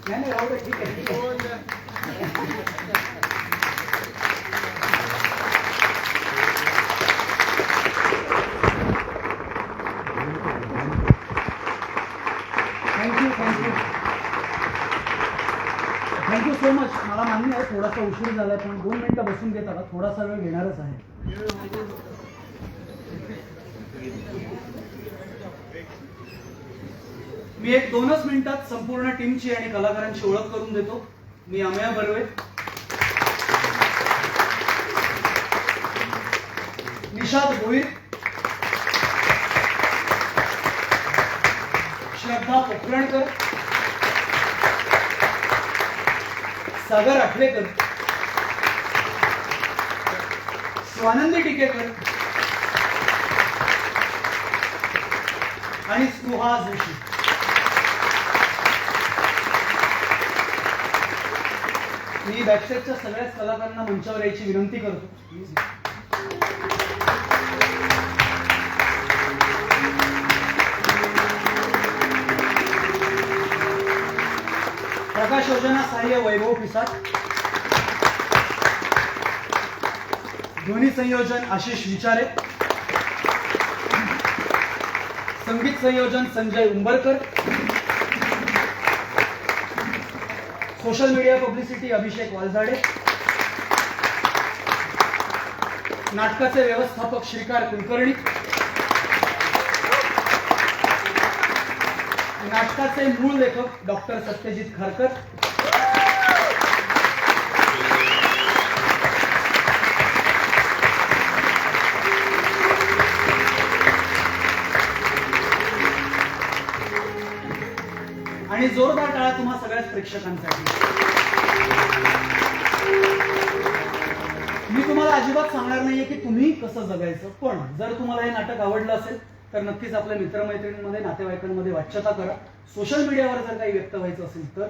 नाही राहू दे, ठीक आहे ठीक आहे. Thank you so much. मला मान्य आहे थोडासा उशीर झालाय, पण 2 मिनिटं बसून घेता का? थोडासा वेळ घेणारच आहे. मी एक 2च मिनिटात संपूर्ण टीमची आणि कलाकारांची ओळख करून देतो. मी अमेय बर्वे, निषाद भोईर, श्रद्धा पोखरणकर, सागर आठवेकर, स्वानंदी टिकेकर आणि सुहास जोशी. मी बॅकस्टेजच्या सगळ्याच कलाकारांना मंचावर यायची विनंती करतो. प्रकाश योजना सहाय्य वैभव पिसाट, ध्वनी संयोजन आशिष विचारे, संगीत संयोजन Sanjay Umbarkar, social media publicity Abhishek Walzade, नाटकाचे व्यवस्थापक श्रीकार कुलकर्णी, नाटकाचे मूळ लेखक डॉक्टर सत्यजित खारकर, आणि जोरदार टाळ्या तुम्हा सगळ्याच प्रेक्षकांसाठी. मी तुम्हाला अजिबात सांगणार नाहीये की तुम्ही कसं जगायचं, पण जर तुम्हाला हे नाटक आवडलं असेल तर नक्कीच आपल्या मित्रमैत्रिणींमध्ये नातेवाईकांमध्ये वाच्यता करा. सोशल मीडियावर जर काही व्यक्त व्हायचं असेल तर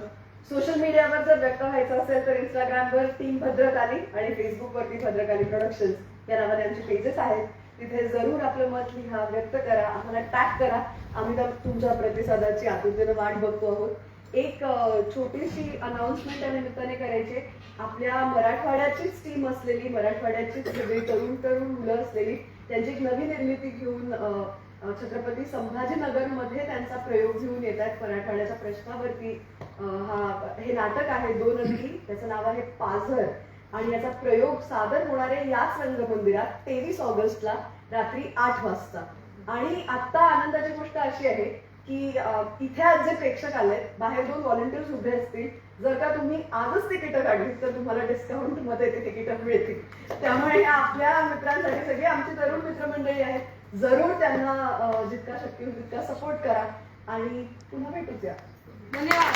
सोशल मीडियावर जर व्यक्त व्हायचं असेल तर इंस्टाग्रामवर टीम भद्रकाली आणि फेसबुकवरती भद्रकाली प्रोडक्शन्स या नावाने आमचे पेजेस आहेत. तिथे जरूर आपलं मत लिहा, व्यक्त करा, आम्हाला टॅग करा. आम्ही तर तुमच्या प्रतिसादाची आतुरतेने वाट बघतो आहोत. एक छोटीशी अनाउन्समेंट या निमित्ताने करायची. आपल्या मराठवाड्याचीच टीम असलेली, मराठवाड्याचीच सगळी तरुण मुलं असलेली त्यांची एक नवी निर्मिती घेऊन छत्रपती संभाजीनगरमध्ये त्यांचा प्रयोग घेऊन येत आहेत. मराठवाड्याच्या प्रश्नावरती हे नाटक आहे 2 अंकी. त्याचं नाव आहे पाझर आणि याचा प्रयोग सादर होणार आहे याच रंगमंदिरात 23 ऑगस्टला रात्री 8 वाजता. आणि आता आनंदाची गोष्ट अशी आहे की इथे आज जे प्रेक्षक आले, बाहेर 2 व्हॉलंटियर्स उभे असतील. जर का तुम्ही आजच तिकीटं काढली तर तुम्हाला डिस्काउंट मध्ये ते तिकीटं मिळतील. त्यामुळे आपल्या मित्रांसाठी सगळी आमची तरुण मित्रमंडळी आहेत, जरूर त्यांना जितका शक्य होईल तितका सपोर्ट करा आणि पुन्हा भेटूच या. धन्यवाद.